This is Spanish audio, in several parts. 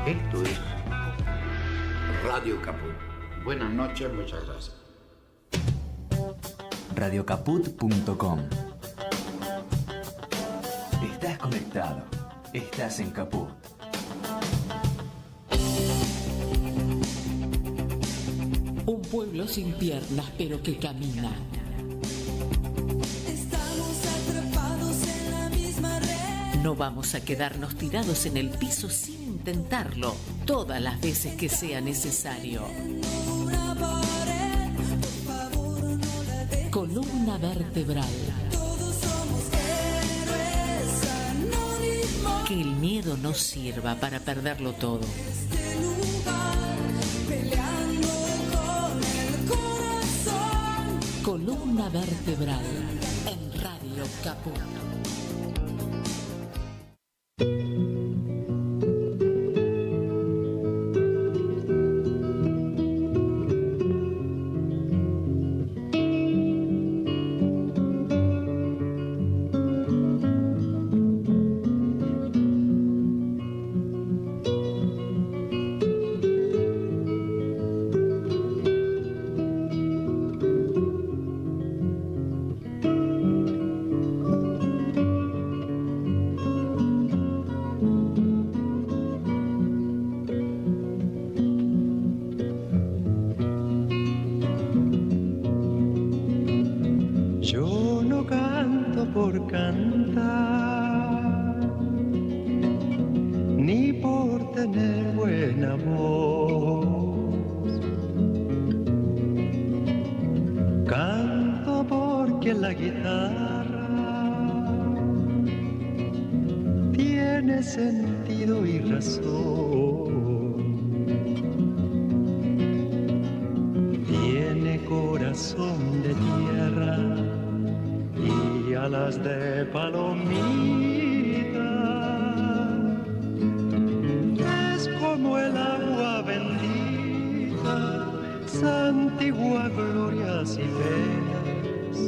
Esto es Radio Caput. Buenas noches, muchas gracias. Radiocaput.com. Estás conectado. Estás en Caput. Un pueblo sin piernas, pero que camina. Estamos atrapados en la misma red. No vamos a quedarnos tirados en el piso sin intentarlo todas las veces que sea necesario. Una pared, por favor, no la dejes. Columna vertebral. Todos somos héroes anónimos. Que el miedo no sirva para perderlo todo. Este lugar, peleando con el corazón. Columna vertebral en Radio Caput. Yo no canto por cantar, ni por tener buena voz. Canto porque la guitarra tiene sentido y razón. Tiene corazón de tierra y alas de palomita. Es como el agua bendita, santigua glorias y penas.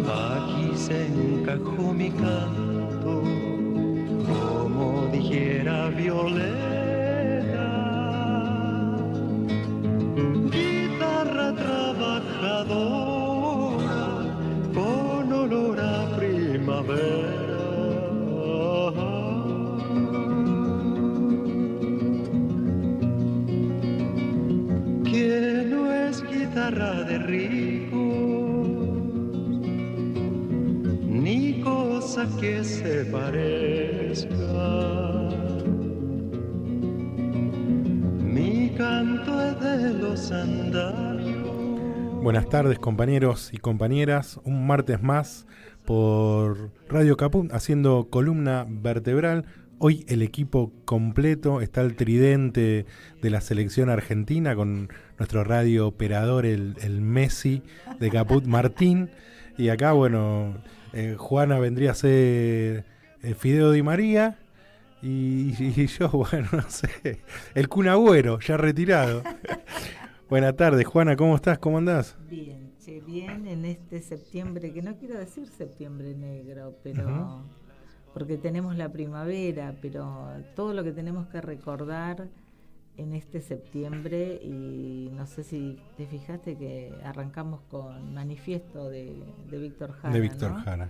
Aquí se encajó mi canto, como dijera Violeta. Guitarra trabajadora con olor a primavera. Que no es guitarra de ricos, ni cosa que se parezca. Mi canto es de los andamios. Buenas tardes, compañeros y compañeras, un martes más por Radio Caput haciendo columna vertebral. Hoy el equipo completo, está el tridente de la selección argentina con nuestro radio operador, el Messi de Caput, Martín. Y acá, bueno, Juana vendría a ser Fideo Di María y yo, bueno, no sé, el Kun Agüero, ya retirado. Buenas tardes, Juana, ¿cómo estás? ¿Cómo andás? Bien, bien en este septiembre, que no quiero decir septiembre negro, pero porque tenemos la primavera, pero todo lo que tenemos que recordar en este septiembre, y no sé si te fijaste que arrancamos con Manifiesto de Víctor Jara. De Víctor ¿no? Jara.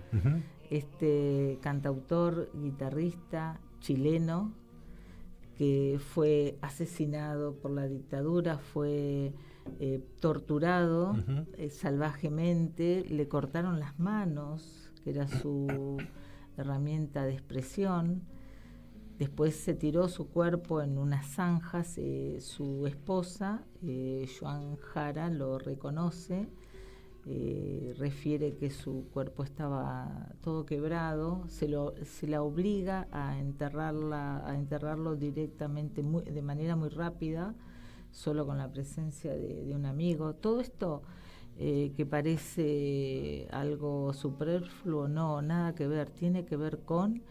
Este cantautor, guitarrista chileno, que fue asesinado por la dictadura, fue torturado salvajemente, le cortaron las manos, que era su herramienta de expresión. Después se tiró su cuerpo en unas zanjas. Su esposa, Joan Jara, lo reconoce, refiere que su cuerpo estaba todo quebrado. Se la obliga a enterrarlo directamente, de manera muy rápida, solo con la presencia de un amigo. Todo esto que parece algo superfluo, no, nada que ver, tiene que ver con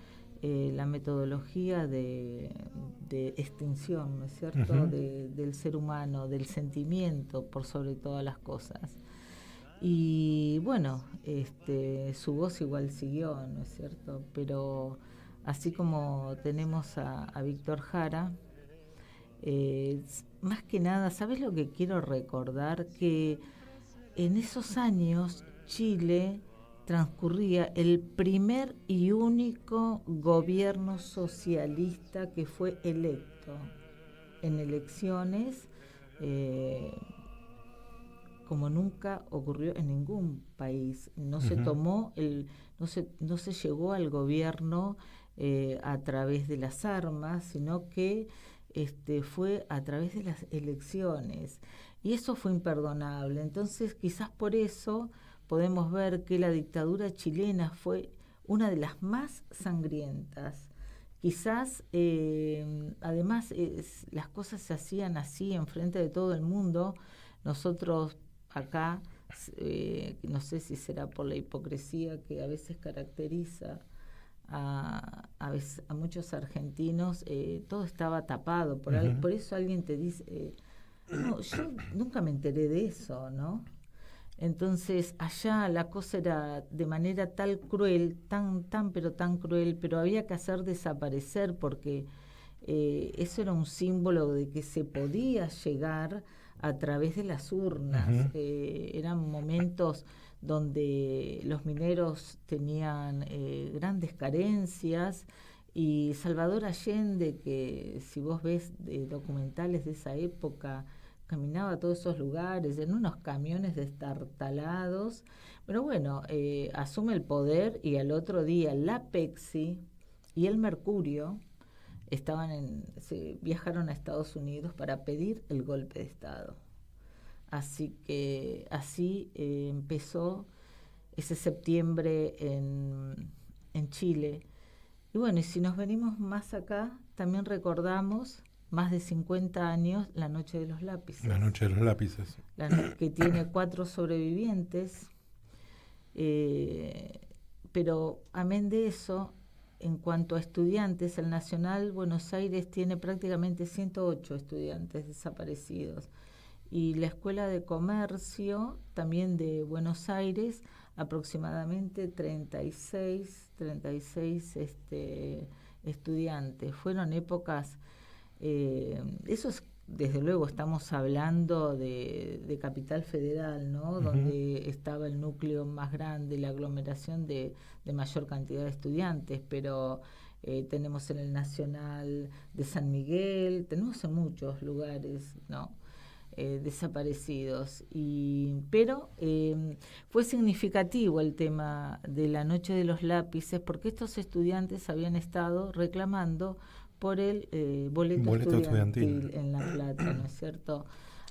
la metodología de extinción, ¿no es cierto?, del ser humano, del sentimiento por sobre todas las cosas. Y bueno, su voz igual siguió, ¿no es cierto?, pero así como tenemos a Víctor Jara. Más que nada, ¿sabes lo que quiero recordar? Que en esos años Chile transcurría el primer y único gobierno socialista que fue electo en elecciones, como nunca ocurrió en ningún país. No se tomó no se llegó al gobierno a través de las armas, sino que fue a través de las elecciones, y eso fue imperdonable. Entonces, quizás por eso podemos ver que la dictadura chilena fue una de las más sangrientas. Quizás, además, las cosas se hacían así enfrente de todo el mundo. Nosotros acá, no sé si será por la hipocresía que a veces caracteriza a muchos argentinos, todo estaba tapado. Por eso alguien te dice, no, yo nunca me enteré de eso, ¿no? Entonces allá la cosa era de manera tal cruel, pero tan cruel, pero había que hacer desaparecer, porque eso era un símbolo de que se podía llegar a través de las urnas. Eran momentos donde los mineros tenían grandes carencias, y Salvador Allende, que si vos ves documentales de esa época, caminaba a todos esos lugares en unos camiones destartalados. Pero bueno, asume el poder, y al otro día la Pepsi y el Mercurio viajaron a Estados Unidos para pedir el golpe de Estado. Así que así empezó ese septiembre en Chile. Y bueno, y si nos venimos más acá, también recordamos más de 50 años la Noche de los Lápices. La Noche de los Lápices. Que tiene 4 sobrevivientes. Pero amén de eso, en cuanto a estudiantes, el Nacional Buenos Aires tiene prácticamente 108 estudiantes desaparecidos. Y la Escuela de Comercio, también de Buenos Aires, aproximadamente 36 estudiantes. Fueron épocas, desde luego estamos hablando de Capital Federal, ¿no? Donde estaba el núcleo más grande, la aglomeración de mayor cantidad de estudiantes, pero tenemos en el Nacional de San Miguel, tenemos en muchos lugares, ¿no? Desaparecidos. Pero fue significativo el tema de la Noche de los Lápices, porque estos estudiantes habían estado reclamando por el boleto estudiantil en La Plata, ¿no es cierto?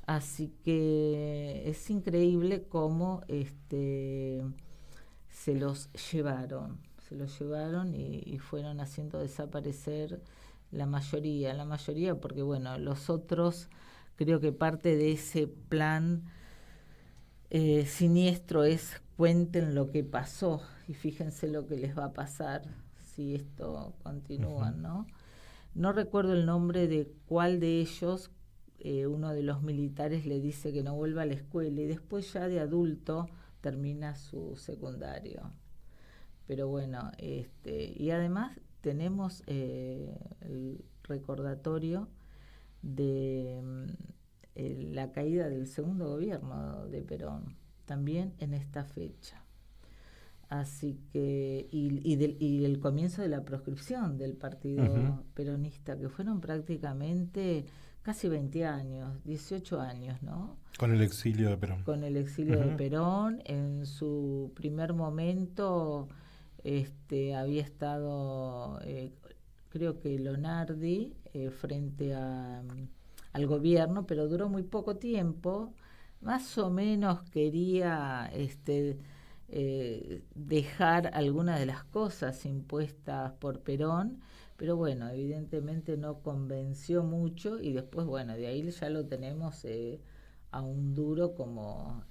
Así que es increíble cómo se los llevaron y fueron haciendo desaparecer la mayoría, porque bueno, los otros, creo que parte de ese plan siniestro es: cuenten lo que pasó y fíjense lo que les va a pasar si esto continúa, ¿no? No recuerdo el nombre de cuál de ellos. Uno de los militares le dice que no vuelva a la escuela, y después ya de adulto termina su secundario. Pero bueno, y además tenemos el recordatorio de la caída del segundo gobierno de Perón, también en esta fecha. Así que, y el comienzo de la proscripción del partido peronista, que fueron prácticamente casi 20 años, 18 años, ¿no? Con el exilio de Perón. Con el exilio de Perón. En su primer momento había estado, creo que Lonardi, frente al gobierno, pero duró muy poco tiempo. Más o menos quería dejar algunas de las cosas impuestas por Perón, pero bueno, evidentemente no convenció mucho, y después, bueno, de ahí ya lo tenemos a un duro como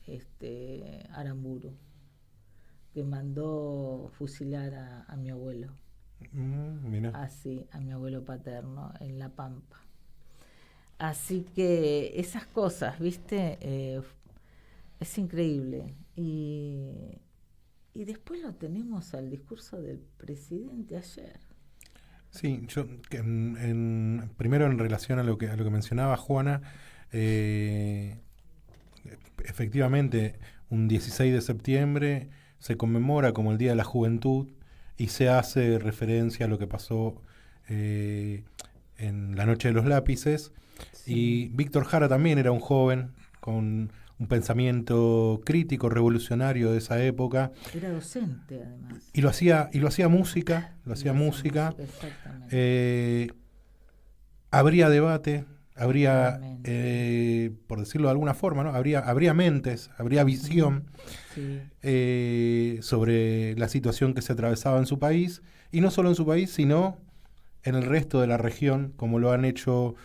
Aramburu, que mandó fusilar a mi abuelo. Mira. Así, a mi abuelo paterno en La Pampa. Así que esas cosas, ¿viste? Es increíble. Y después lo tenemos al discurso del presidente ayer. Sí, yo primero en relación a lo que mencionaba Juana, efectivamente un 16 de septiembre se conmemora como el Día de la Juventud y se hace referencia a lo que pasó en la Noche de los Lápices. Sí. Y Víctor Jara también era un joven con un pensamiento crítico, revolucionario de esa época. Era docente, además. Y lo hacía música, música. Habría debate, habría, por decirlo de alguna forma, ¿no? Habría mentes, habría visión sobre la situación que se atravesaba en su país, y no solo en su país, sino en el resto de la región, como lo han hecho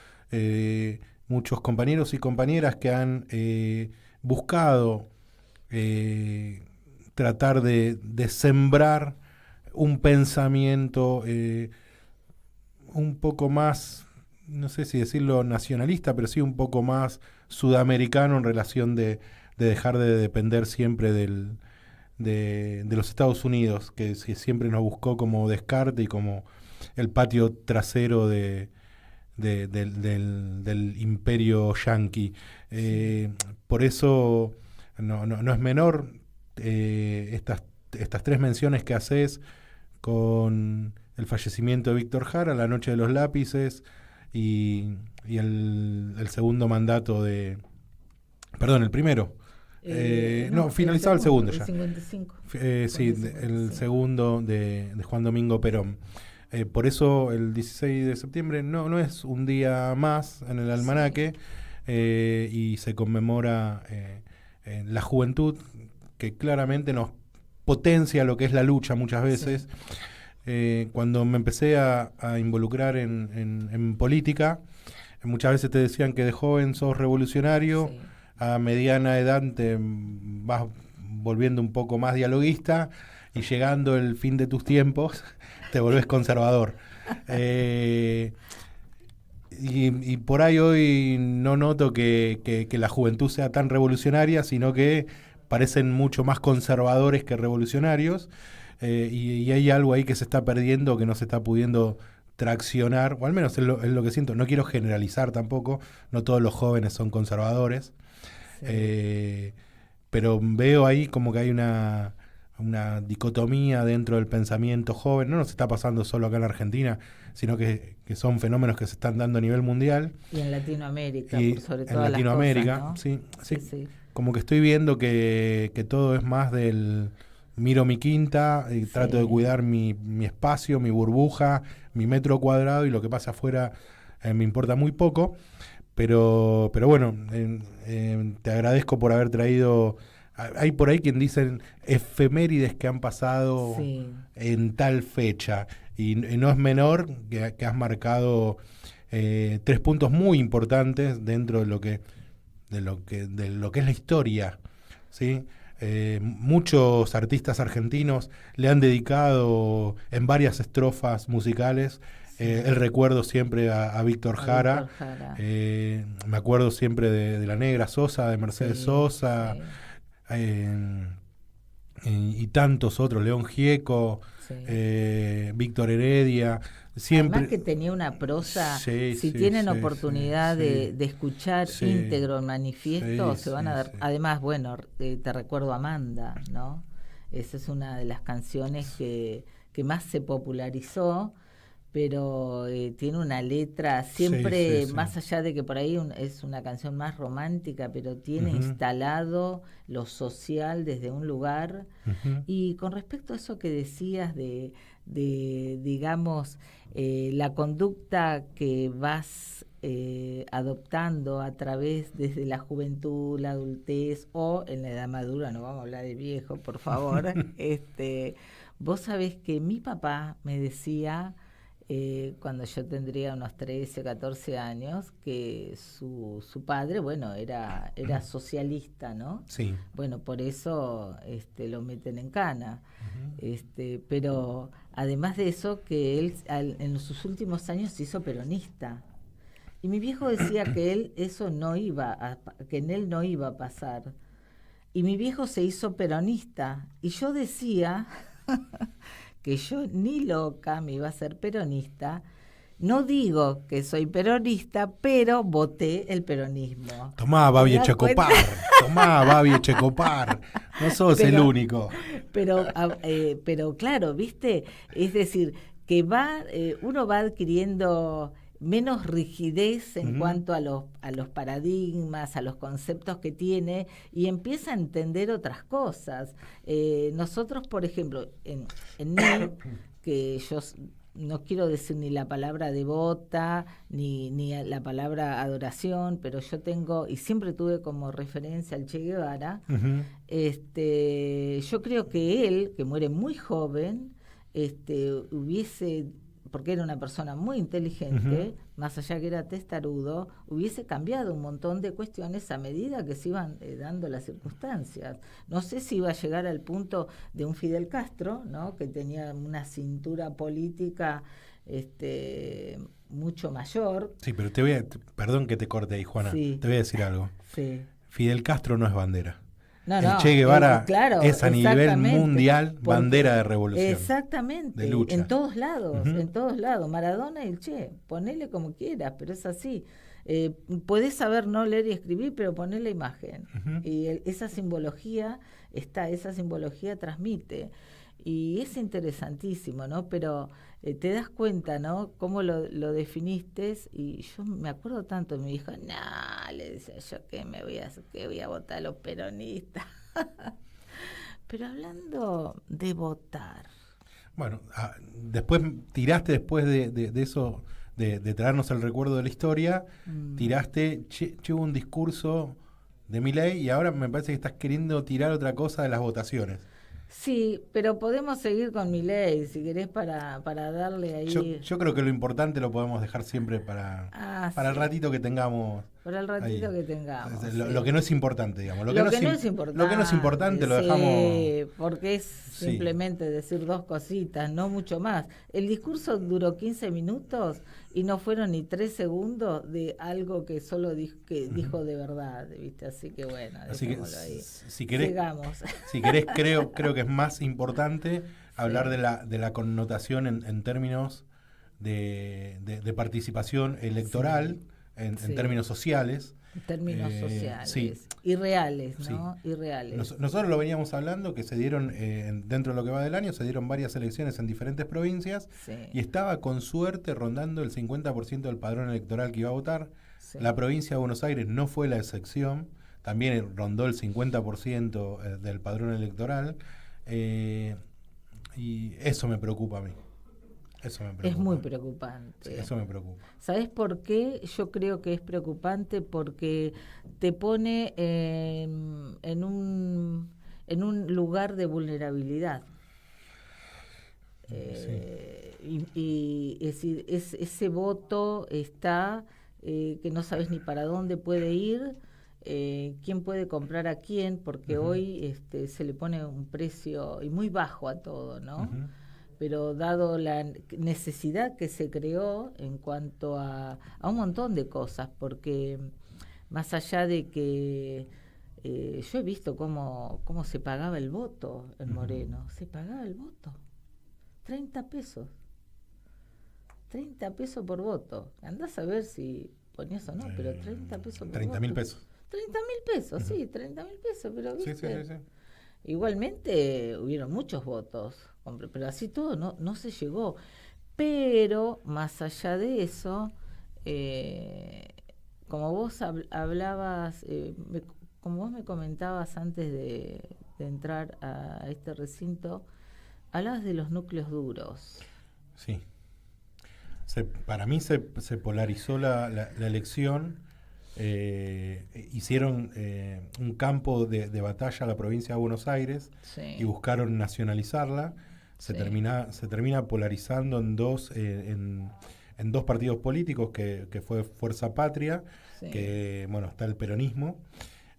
muchos compañeros y compañeras que han buscado tratar de sembrar un pensamiento un poco más, no sé si decirlo nacionalista, pero sí un poco más sudamericano en relación de dejar de depender siempre de los Estados Unidos, que siempre nos buscó como descarte y como el patio trasero del imperio yanqui. Por eso no es menor estas tres menciones que haces con el fallecimiento de Víctor Jara, la Noche de los Lápices y el segundo mandato Perdón, el primero. Finalizaba el segundo ya. 55. El segundo de Juan Domingo Perón. Por eso el 16 de septiembre no es un día más en el almanaque, y se conmemora la juventud, que claramente nos potencia lo que es la lucha muchas veces. Cuando me empecé a involucrar en política, muchas veces te decían que de joven sos revolucionario, a mediana edad te vas volviendo un poco más dialoguista, y llegando el fin de tus tiempos te volvés conservador. Y por ahí hoy no noto que la juventud sea tan revolucionaria, sino que parecen mucho más conservadores que revolucionarios, y hay algo ahí que se está perdiendo, que no se está pudiendo traccionar, o al menos es lo que siento. No quiero generalizar tampoco, no todos los jóvenes son conservadores, pero veo ahí como que hay una dicotomía dentro del pensamiento joven. No nos está pasando solo acá en Argentina, sino que son fenómenos que se están dando a nivel mundial. Y en Latinoamérica, y por sobre en todas Latinoamérica, las cosas, ¿no? Sí. Como que estoy viendo que todo es más del miro mi quinta, y trato de cuidar mi espacio, mi burbuja, mi metro cuadrado, y lo que pasa afuera me importa muy poco. Pero bueno, te agradezco por haber traído. Hay por ahí quien dicen efemérides que han pasado en tal fecha, y no es menor que has marcado 3 puntos muy importantes dentro de lo que es la historia, ¿sí? Muchos artistas argentinos le han dedicado en varias estrofas musicales el recuerdo siempre a Víctor Jara. Me acuerdo siempre de La Negra Sosa, de Mercedes Sosa. Y tantos otros, León Gieco, Víctor Heredia, siempre. Además que tenía una prosa, si tienen oportunidad de escuchar íntegro el manifiesto, se van a dar. Además, bueno, te recuerdo Amanda, ¿no? Esa es una de las canciones que más se popularizó, pero tiene una letra siempre, más allá de que por ahí es una canción más romántica, pero tiene instalado lo social desde un lugar. Y con respecto a eso que decías de digamos, la conducta que vas adoptando a través desde la juventud, la adultez o en la edad madura, no vamos a hablar de viejo, por favor. Vos sabés que mi papá me decía, cuando yo tendría unos 13, 14 años, que su padre, bueno, era socialista, ¿no? Sí. Bueno, por eso lo meten en cana. Pero además de eso, que él en sus últimos años se hizo peronista. Y mi viejo decía que en él no iba a pasar. Y mi viejo se hizo peronista. Y yo decía que yo ni loca me iba a ser peronista. No digo que soy peronista, pero voté el peronismo. Tomá, Babi ¿Te das Echecopar. cuenta? Tomá, Babi Echecopar. No sos el único. Pero claro, ¿viste? Es decir, que uno va adquiriendo menos rigidez en cuanto a los paradigmas, a los conceptos que tiene, y empieza a entender otras cosas. Nosotros, por ejemplo, en mí, que yo no quiero decir ni la palabra devota, ni la palabra adoración, pero yo tengo, y siempre tuve como referencia al Che Guevara, yo creo que él, que muere muy joven, hubiese, porque era una persona muy inteligente, más allá que era testarudo, hubiese cambiado un montón de cuestiones a medida que se iban dando las circunstancias. No sé si iba a llegar al punto de un Fidel Castro, ¿no?, que tenía una cintura política mucho mayor. Sí, pero perdón que te corte ahí, Juana. Sí. Te voy a decir algo. Sí. Fidel Castro no es bandera. No, el Che Guevara claro, es a nivel mundial bandera de revolución. Exactamente, de lucha. en todos lados, Maradona y el Che, ponele como quieras, pero es así. Podés saber no leer y escribir, pero poné la imagen. Y esa simbología transmite. Y es interesantísimo, ¿no? Pero te das cuenta, ¿no?, cómo lo definiste. Y yo me acuerdo tanto, mi hijo, le decía yo que voy a votar a los peronistas. Pero hablando de votar. Bueno, después de eso, de traernos el recuerdo de la historia, tiraste, hubo un discurso de Milei, y ahora me parece que estás queriendo tirar otra cosa de las votaciones. Sí, pero podemos seguir con Milei, si querés, para darle ahí. Yo creo que lo importante lo podemos dejar siempre para el ratito que tengamos. Para el ratito ahí. Que tengamos. Lo que no es importante, digamos. Lo que no es importante lo dejamos. Porque es simplemente decir dos cositas, no mucho más. El discurso duró 15 minutos y no fueron ni 3 segundos de algo que solo dijo de verdad, ¿viste? Así que bueno, dejémoslo ahí. Si querés, sigamos. Si querés, creo que es más importante hablar de la connotación en términos de participación electoral, en términos sociales. En términos sociales. Sí. Irreales, ¿no? Sí. Irreales. Nosotros lo veníamos hablando, que se dieron, dentro de lo que va del año, se dieron varias elecciones en diferentes provincias, y estaba con suerte rondando el 50% del padrón electoral que iba a votar. Sí. La provincia de Buenos Aires no fue la excepción, también rondó el 50% del padrón electoral, y eso me preocupa a mí. Es muy preocupante. Sí, eso me preocupa. ¿Sabes por qué? Yo creo que es preocupante porque te pone en un lugar de vulnerabilidad. Y es decir, ese voto está que no sabes ni para dónde puede ir, quién puede comprar a quién, porque hoy se le pone un precio y muy bajo a todo, ¿no? Pero dado la necesidad que se creó en cuanto a un montón de cosas, porque más allá de que yo he visto cómo se pagaba el voto en Moreno, se pagaba el voto, 30 pesos por voto, andás a ver si ponías o no, pero 30 pesos por 30.000 pesos. 30.000 pesos, sí, 30.000 pesos, pero ¿viste? Sí. Igualmente hubieron muchos votos, hombre, pero así todo no se llegó. Pero más allá de eso, como vos hablabas, como vos me comentabas antes de entrar a este recinto, hablabas de los núcleos duros. Sí. Para mí se polarizó la elección. Hicieron un campo de batalla a la provincia de Buenos Aires, y buscaron nacionalizarla. Se termina polarizando en dos partidos políticos, que fue Fuerza Patria, que está el peronismo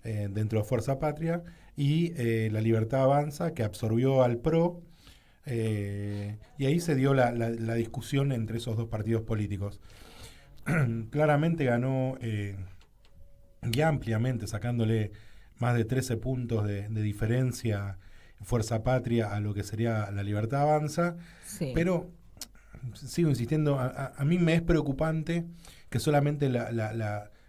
dentro de Fuerza Patria, y La Libertad Avanza, que absorbió al PRO, y ahí se dio la discusión entre esos dos partidos políticos. Claramente ganó y ampliamente, sacándole más de 13 puntos de diferencia Fuerza Patria a lo que sería La Libertad Avanza, Sí. pero sigo insistiendo, a mí me es preocupante que solamente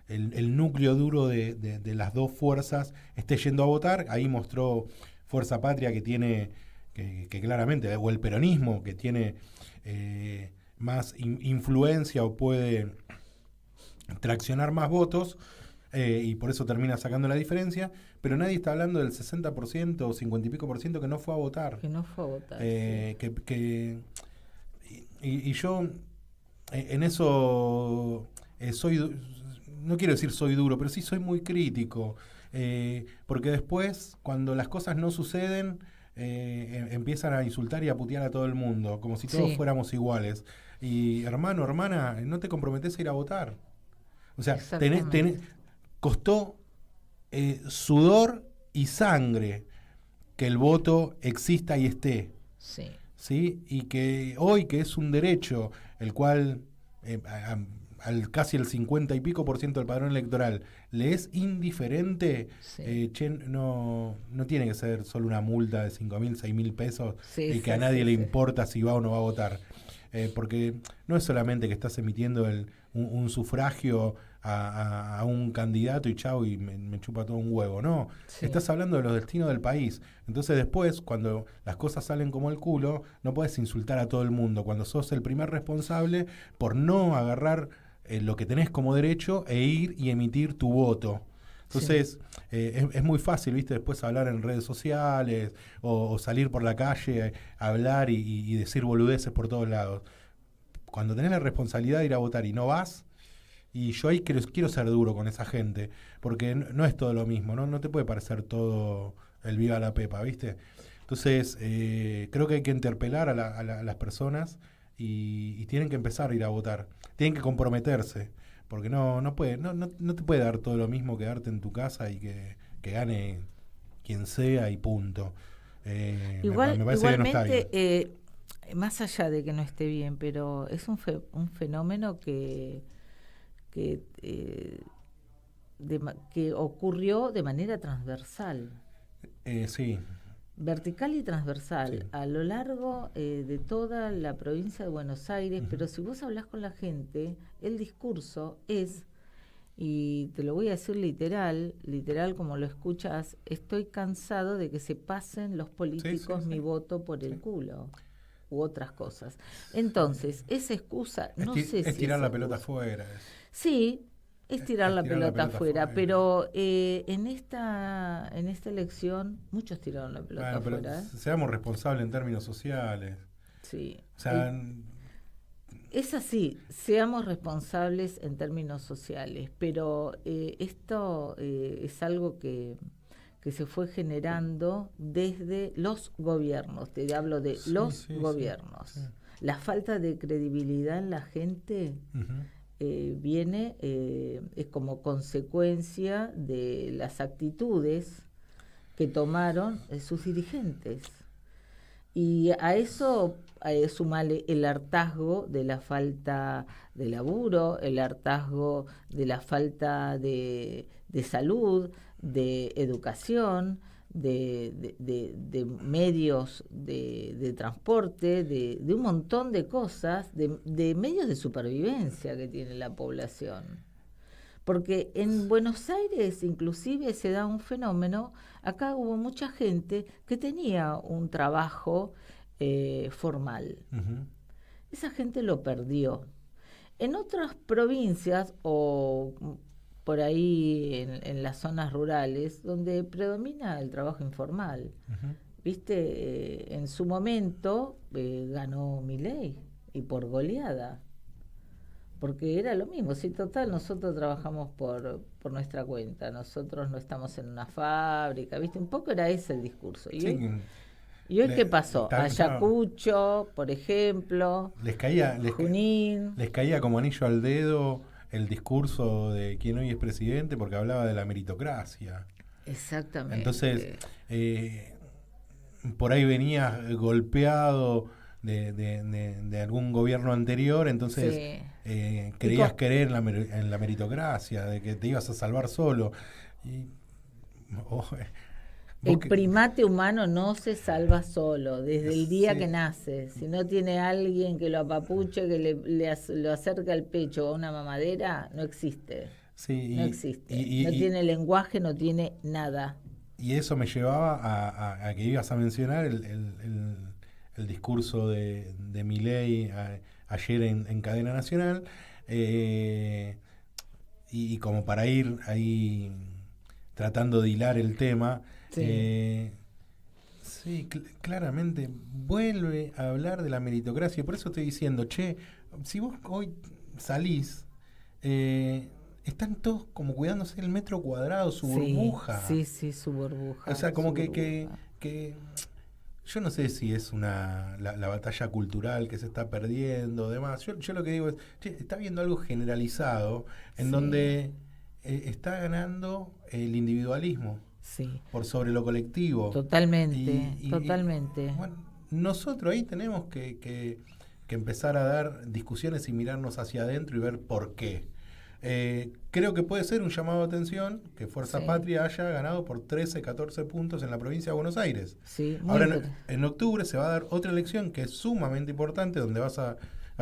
el núcleo duro de las dos fuerzas esté yendo a votar. Ahí mostró Fuerza Patria que tiene, que claramente, o el peronismo que tiene más influencia o puede traccionar más votos, y por eso termina sacando la diferencia, pero nadie está hablando del 60% o 50 y pico por ciento que no fue a votar. Que no fue a votar. Sí. Y yo en eso no quiero decir soy duro, pero sí soy muy crítico, porque después, cuando las cosas no suceden, empiezan a insultar y a putear a todo el mundo, como si todos Sí. fuéramos iguales. Y hermano, hermana, no te comprometés a ir a votar. O sea, Exactamente. costó sudor y sangre que el voto exista y esté. Sí. ¿Sí? Y que hoy, que es un derecho, el cual al casi el 50 y pico por ciento del padrón electoral le es indiferente, Sí. no tiene que ser solo una multa de 5.000, 6.000 pesos Sí, y sí, que a nadie sí, le sí. importa si va o no va a votar. Porque no es solamente que estás emitiendo un sufragio a un candidato y chau, y me chupa todo un huevo. No, Sí. estás hablando de los destinos del país. Entonces después, cuando las cosas salen como el culo, no puedes insultar a todo el mundo. Cuando sos el primer responsable por no agarrar lo que tenés como derecho e ir y emitir tu voto. Entonces, es muy fácil, ¿viste? Después hablar en redes sociales o salir por la calle, hablar y decir boludeces por todos lados. Cuando tenés la responsabilidad de ir a votar y no vas, y yo ahí quiero ser duro con esa gente, porque no es todo lo mismo, no te puede parecer todo el viva la pepa, ¿viste? Entonces, creo que hay que interpelar a las personas y tienen que empezar a ir a votar, tienen que comprometerse. Porque no te puede dar todo lo mismo que darte en tu casa y que gane quien sea y punto. Me parece que no está bien. Igualmente, más allá de que no esté bien, pero es un fenómeno que ocurrió de manera transversal. Sí. Vertical y transversal, Sí. a lo largo de toda la provincia de Buenos Aires, Ujú. pero si vos hablas con la gente, el discurso es, y te lo voy a decir literal como lo escuchas, estoy cansado de que se pasen los políticos sí. mi voto por el Sí. culo, u otras cosas. Entonces, esa excusa, no sé si es tirar es la pelota excusa. afuera. Sí, es tirar la pelota afuera, afuera. pero en esta elección muchos tiraron la pelota Bueno, pero afuera. seamos responsables en términos sociales. Sí. O sea, Es así, seamos responsables en términos sociales, pero esto es algo que se fue generando desde los gobiernos, te hablo de Sí, los sí, gobiernos. sí. La falta de credibilidad en la gente viene es como consecuencia de las actitudes que tomaron sus dirigentes. Y a eso sumale el hartazgo de la falta de laburo, el hartazgo de la falta de salud, de educación, de medios de transporte, de un montón de cosas, de medios de supervivencia que tiene la población. Porque en Buenos Aires inclusive se da un fenómeno, acá hubo mucha gente que tenía un trabajo formal. Ujú. Esa gente lo perdió. En otras provincias o por ahí en las zonas rurales, donde predomina el trabajo informal, Ujú. ¿viste? En su momento ganó Milei y por goleada. Porque era lo mismo, si total nosotros trabajamos por nuestra cuenta, nosotros no estamos en una fábrica, ¿viste? Un poco era ese el discurso. ¿Y hoy qué pasó? Ayacucho, por ejemplo, Les caía Junín. les caía como anillo al dedo el discurso de quien hoy es presidente porque hablaba de la meritocracia. Exactamente. Entonces, por ahí venía golpeado de algún gobierno anterior, entonces Sí. creías creer en la meritocracia, de que te ibas a salvar solo. Y, El que- primate humano no se salva solo desde el día Sí. que nace. Si no tiene alguien que lo apapuche, que lo acerca al pecho o a una mamadera, no existe. Sí, No existe. y- No y- tiene lenguaje, no tiene nada. Y eso me llevaba a que ibas a mencionar el discurso de Milei ayer en Cadena Nacional, y como para ir ahí tratando de hilar el tema, Sí. sí, claramente vuelve a hablar de la meritocracia. Por eso estoy diciendo, che, si vos hoy salís, están todos como cuidándose el metro cuadrado, su burbuja. Sí, sí, su burbuja. O sea, como su que burbuja. yo no sé si es la batalla cultural que se está perdiendo, demás. Yo lo que digo es, che, está habiendo algo generalizado en Sí. donde está ganando el individualismo Sí, por sobre lo colectivo. totalmente, Y, totalmente. bueno, nosotros ahí tenemos que empezar a dar discusiones y mirarnos hacia adentro y ver por qué. Creo que puede ser un llamado de atención que Fuerza Sí. Patria haya ganado por 13, 14 puntos en la provincia de Buenos Aires. Sí, muy Ahora inter- en octubre se va a dar otra elección que es sumamente importante, donde vas a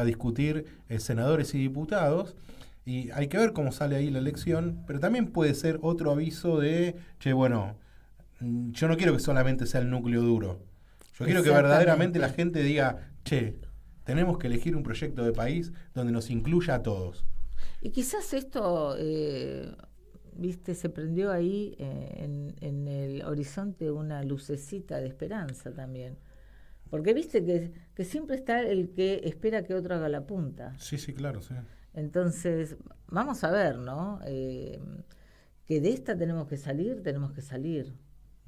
discutir senadores y diputados, y hay que ver cómo sale ahí la elección, pero también puede ser otro aviso de, che, bueno, yo no quiero que solamente sea el núcleo duro, yo quiero que verdaderamente la gente diga, che, tenemos que elegir un proyecto de país donde nos incluya a todos. Y quizás esto, viste, se prendió ahí en el horizonte una lucecita de esperanza también. Porque viste que siempre está el que espera que otro haga la punta. Sí, sí, claro, sí. Entonces, vamos a ver, ¿no? Que de esta tenemos que salir.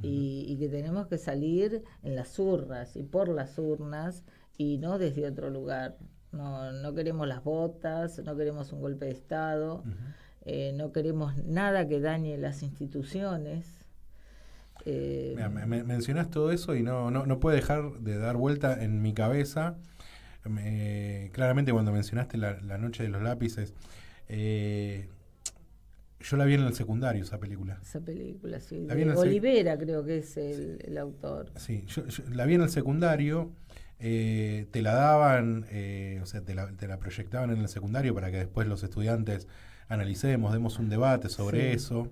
Y que tenemos que salir en las urnas y por las urnas y no desde otro lugar. No queremos las botas, no queremos un golpe de Estado, no queremos nada que dañe las instituciones. Mira, mencionás todo eso y no puede dejar de dar vuelta en mi cabeza. Claramente cuando mencionaste la noche de los lápices, yo la vi en el secundario esa película. Esa película, sí. La vi en De el Olivera creo que es el autor. Sí, yo la vi en el secundario, te la daban, o sea, te la proyectaban en el secundario para que después los estudiantes analicemos, demos un debate sobre Sí. eso.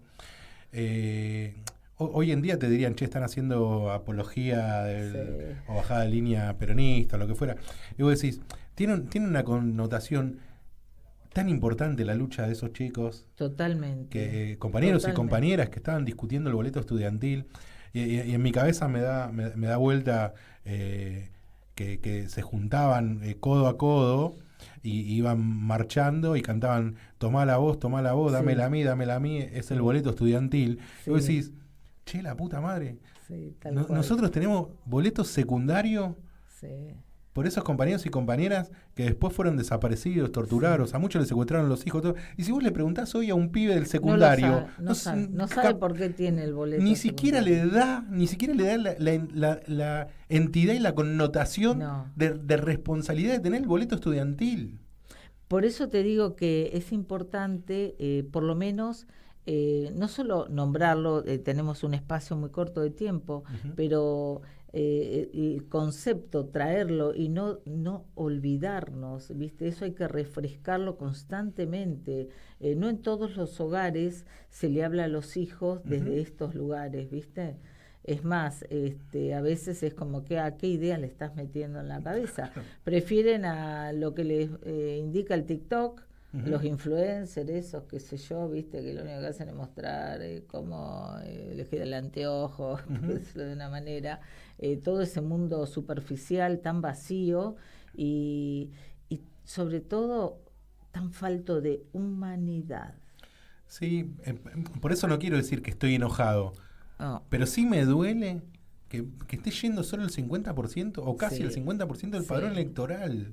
Hoy en día te dirían, che, están haciendo apología Sí. o bajada de línea peronista, o lo que fuera. Y vos decís, tiene una connotación tan importante la lucha de esos chicos, Totalmente. que compañeros Totalmente. y compañeras que estaban discutiendo el boleto estudiantil, y en mi cabeza me da vuelta que se juntaban codo a codo y iban marchando y cantaban tomá la voz, dámela a mí, es el boleto estudiantil. Sí. Y vos decís, che, la puta madre, Sí, tal cual. nosotros tenemos boleto secundario Sí. por esos compañeros y compañeras que después fueron desaparecidos, torturados, a muchos les secuestraron los hijos, todo. Y si vos le preguntás hoy a un pibe del secundario, No sabe por qué tiene el boleto. ni siquiera secundario. le da la entidad y la connotación No. de responsabilidad de tener el boleto estudiantil. Por eso te digo que es importante, por lo menos, no solo nombrarlo, tenemos un espacio muy corto de tiempo, pero el concepto, traerlo y no olvidarnos, ¿viste? Eso hay que refrescarlo constantemente. No en todos los hogares se le habla a los hijos desde estos lugares, ¿viste? Es más, a veces es como que ¿a qué idea le estás metiendo en la cabeza? Prefieren a lo que les indica el TikTok, los influencers, esos, qué sé yo, viste, que lo único que hacen es mostrar cómo les queda el anteojo, por decirlo de una manera, todo ese mundo superficial, tan vacío y sobre todo tan falto de humanidad. Sí, por eso no quiero decir que estoy enojado, No. pero sí me duele que esté yendo solo el 50% o casi Sí. el 50% del Sí. padrón electoral.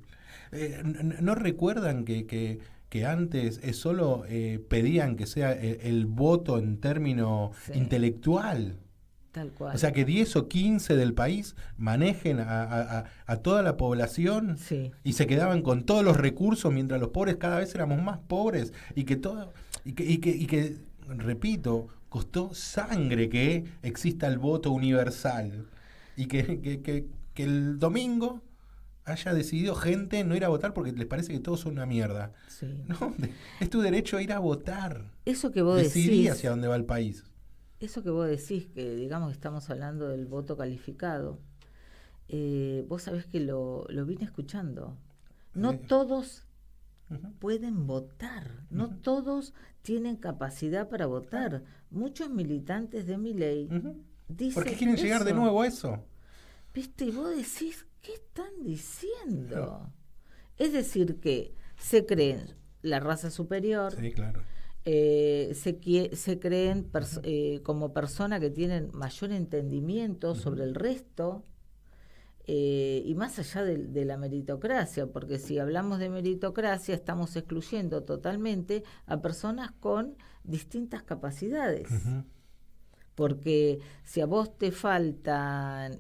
¿No recuerdan que antes solo pedían que sea el voto en término Sí. intelectual? Tal cual. O sea, que 10 o 15 del país manejen a toda la población Sí. y se quedaban con todos los recursos mientras los pobres cada vez éramos más pobres y que todo y que repito, costó sangre que exista el voto universal y que el domingo haya decidido gente no ir a votar porque les parece que todos son una mierda. Sí. No, es tu derecho a ir a votar. Eso que vos Decidir decís, hacia dónde va el país. eso que vos decís, que digamos que estamos hablando del voto calificado, vos sabés que lo vine escuchando. No todos pueden votar, no todos tienen capacidad para votar. Muchos militantes de Milei dicen ¿Por qué quieren llegar de eso. nuevo a eso? ¿Viste? Y vos decís, ¿qué están diciendo? Es decir, que se creen la raza superior, Sí, claro. se creen como personas que tienen mayor entendimiento sobre el resto, y más allá de la meritocracia, porque si hablamos de meritocracia estamos excluyendo totalmente a personas con distintas capacidades. Porque si a vos te faltan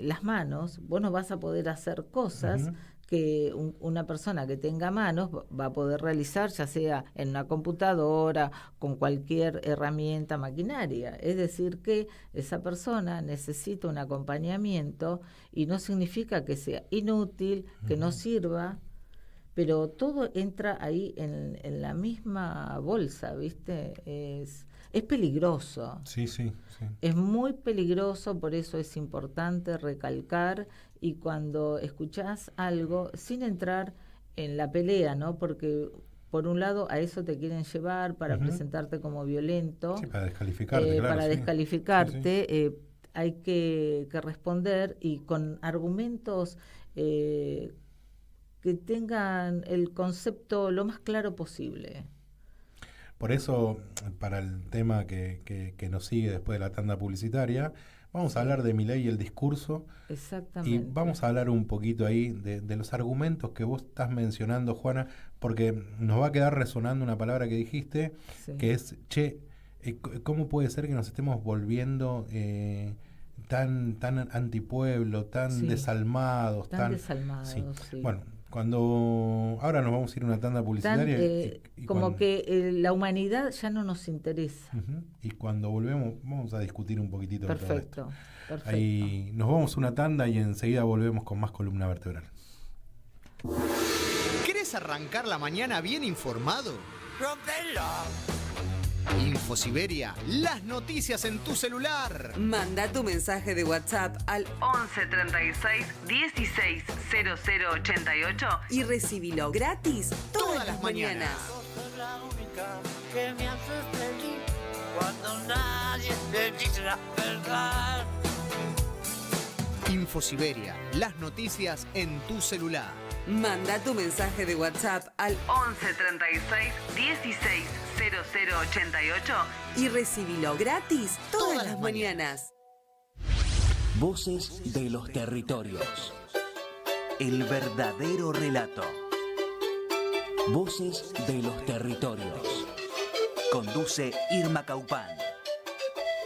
las manos, vos no vas a poder hacer cosas que una persona que tenga manos va a poder realizar, ya sea en una computadora, con cualquier herramienta maquinaria. Es decir, que esa persona necesita un acompañamiento y no significa que sea inútil, que no sirva, pero todo entra ahí en la misma bolsa, ¿viste? Es peligroso. Sí. Es muy peligroso, por eso es importante recalcar, y cuando escuchás algo, sin entrar en la pelea, ¿no? Porque por un lado a eso te quieren llevar para presentarte como violento. Sí, para descalificarte, claro. Para sí. descalificarte, Sí. hay que responder y con argumentos que tengan el concepto lo más claro posible. Por eso, para el tema que nos sigue después de la tanda publicitaria, vamos a hablar de Milei y el discurso. Exactamente. Y vamos a hablar un poquito ahí de los argumentos que vos estás mencionando, Juana, porque nos va a quedar resonando una palabra que dijiste, Sí. que es, ¿cómo puede ser que nos estemos volviendo tan antipueblo, tan Sí. desalmados? Tan desalmados, sí. Bueno, ahora nos vamos a ir a una tanda publicitaria. Y como cuando, que la humanidad ya no nos interesa. y cuando volvemos vamos a discutir un poquitito de todo esto. Perfecto. Ahí nos vamos a una tanda y enseguida volvemos con más columna vertebral. ¿Querés arrancar la mañana bien informado? Infosiberia, las noticias en tu celular. Manda tu mensaje de WhatsApp al 11 36 16 00 88 y recibilo gratis todas las mañanas. Sos la única que me haces feliz cuando nadie te dice la verdad. Infosiberia, las noticias en tu celular. Manda tu mensaje de WhatsApp al 11 36 16 00 88 y recibilo gratis todas las mañanas. Voces de los territorios. El verdadero relato. Voces de los territorios. Conduce Irma Caupán.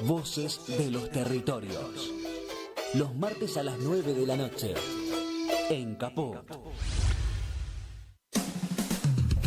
Voces de los territorios. Los martes a las 9 de la noche. En Capó.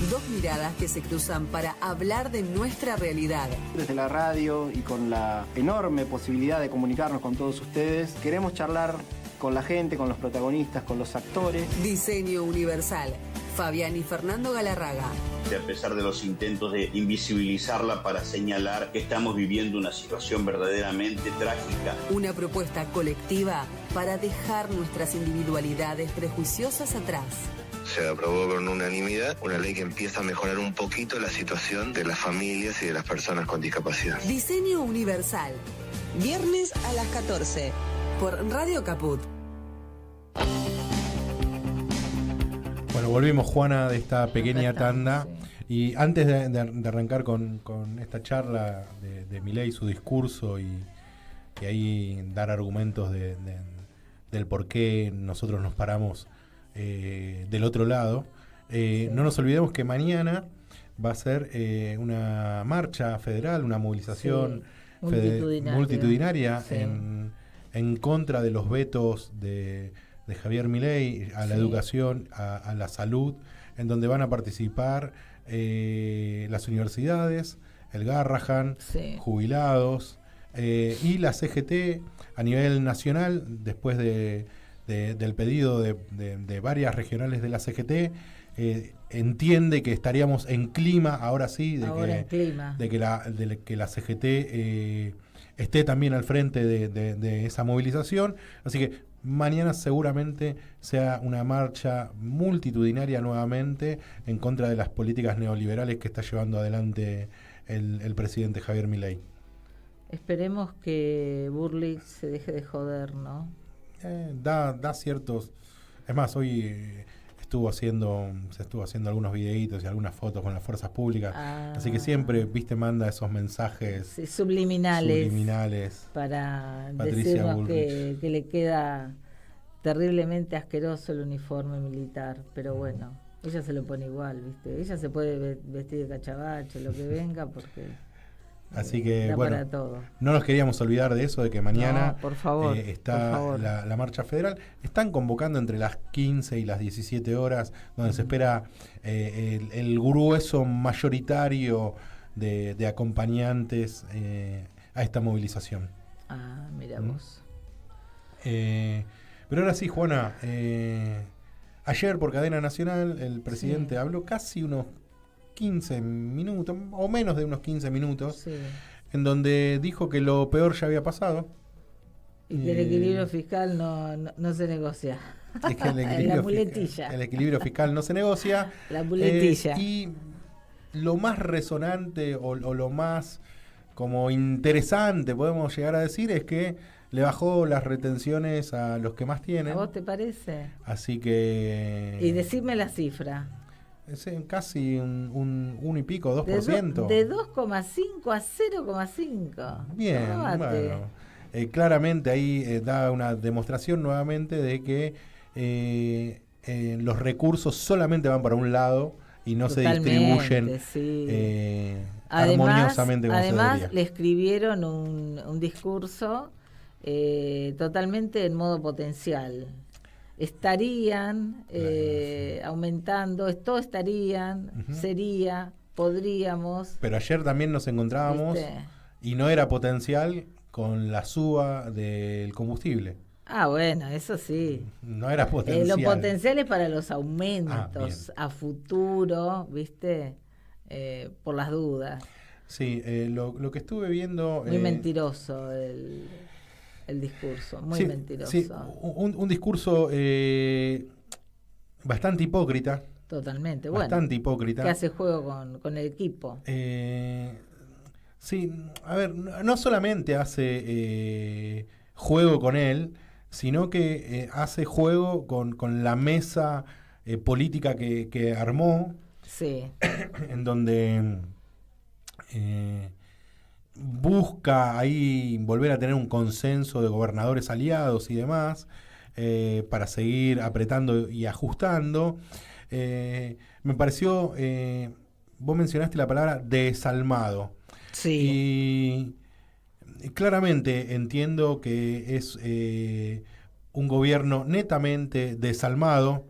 Dos miradas que se cruzan para hablar de nuestra realidad. Desde la radio y con la enorme posibilidad de comunicarnos con todos ustedes, queremos charlar con la gente, con los protagonistas, con los actores. Diseño Universal. Fabián y Fernando Galarraga. A pesar de los intentos de invisibilizarla para señalar que estamos viviendo una situación verdaderamente trágica. Una propuesta colectiva para dejar nuestras individualidades prejuiciosas atrás. Se aprobó con unanimidad una ley que empieza a mejorar un poquito la situación de las familias y de las personas con discapacidad. Diseño Universal. Viernes a las 14 por Radio Caput. Bueno, volvimos, Juana, de esta pequeña tanda. Y antes de arrancar con esta charla de Milei, su discurso y ahí dar argumentos del por qué nosotros nos paramos del otro lado, no nos olvidemos que mañana va a ser una marcha federal, una movilización multitudinaria Sí. en contra de los vetos de Javier Milei a la educación, a la salud, en donde van a participar las universidades, el Garrahan, jubilados, y la CGT a nivel nacional, después del pedido de varias regionales de la CGT, entiende que estaríamos en clima, ahora sí, de que la CGT esté también al frente de esa movilización. Así que mañana seguramente sea una marcha multitudinaria nuevamente en contra de las políticas neoliberales que está llevando adelante el presidente Javier Milei. Esperemos que Burlich se deje de joder, ¿no? Da ciertos... Es más, hoy se estuvo haciendo algunos videitos y algunas fotos con las fuerzas públicas. Así que siempre, manda esos mensajes subliminales para Patricia decirnos que le queda terriblemente asqueroso el uniforme militar. Pero bueno, ella se lo pone igual, ¿viste? Ella se puede vestir de cachabache, lo que venga, porque... Así que, para todo. No nos queríamos olvidar de eso, de que mañana por favor, está la marcha federal. Están convocando entre las 15 y las 17 horas, donde se espera el grueso mayoritario de acompañantes a esta movilización. Mira vos. Pero ahora sí, Juana, ayer por cadena nacional el presidente habló casi unos 15 minutos, o menos de unos 15 minutos, en donde dijo que lo peor ya había pasado. Y que el equilibrio fiscal no se negocia. Es que la muletilla. El equilibrio fiscal no se negocia. La muletilla. Y lo más resonante o lo más como interesante, podemos llegar a decir, es que le bajó las retenciones a los que más tienen. ¿A vos te parece? Así que... Y decime la cifra. Es casi un 1 y pico, 2%. De 2,5 a 0,5. Bien, bueno. Claramente ahí da una demostración nuevamente de que los recursos solamente van para un lado y no se distribuyen armoniosamente como además se debería. Le escribieron un discurso totalmente en modo potencial. Estarían aumentando, esto estarían, sería, podríamos. Pero ayer también nos encontrábamos, y no era potencial, con la suba del combustible. Bueno, eso sí. No era potencial. Lo potencial es para los aumentos a futuro, ¿viste? Por las dudas. Sí, lo que estuve viendo... Muy mentiroso el discurso, muy mentiroso. Sí, un discurso bastante hipócrita. Totalmente, bastante hipócrita. Que hace juego con el equipo. Sí, a ver, no solamente hace juego con él, sino que hace juego con la mesa política que armó. Sí. En donde... busca ahí volver a tener un consenso de gobernadores aliados y demás, para seguir apretando y ajustando. Me pareció, vos mencionaste la palabra desalmado. Sí. Y claramente entiendo que es un gobierno netamente desalmado,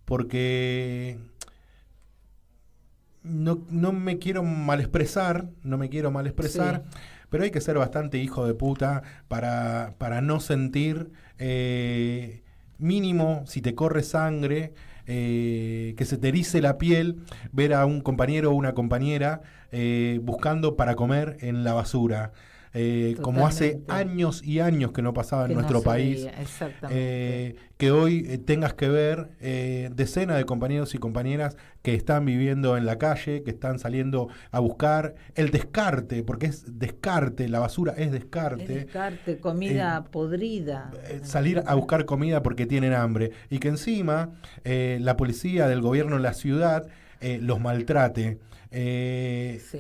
porque no me quiero mal expresar, pero hay que ser bastante hijo de puta para no sentir, mínimo, si te corre sangre, que se te erice la piel, ver a un compañero o una compañera buscando para comer en la basura. Como hace años y años que no pasaba en nuestro país, que hoy tengas que ver decenas de compañeros y compañeras que están viviendo en la calle, que están saliendo a buscar el descarte, porque es descarte, la basura es descarte. Es descarte, comida podrida. Salir a buscar comida porque tienen hambre, y que encima la policía del gobierno de la ciudad los maltrate.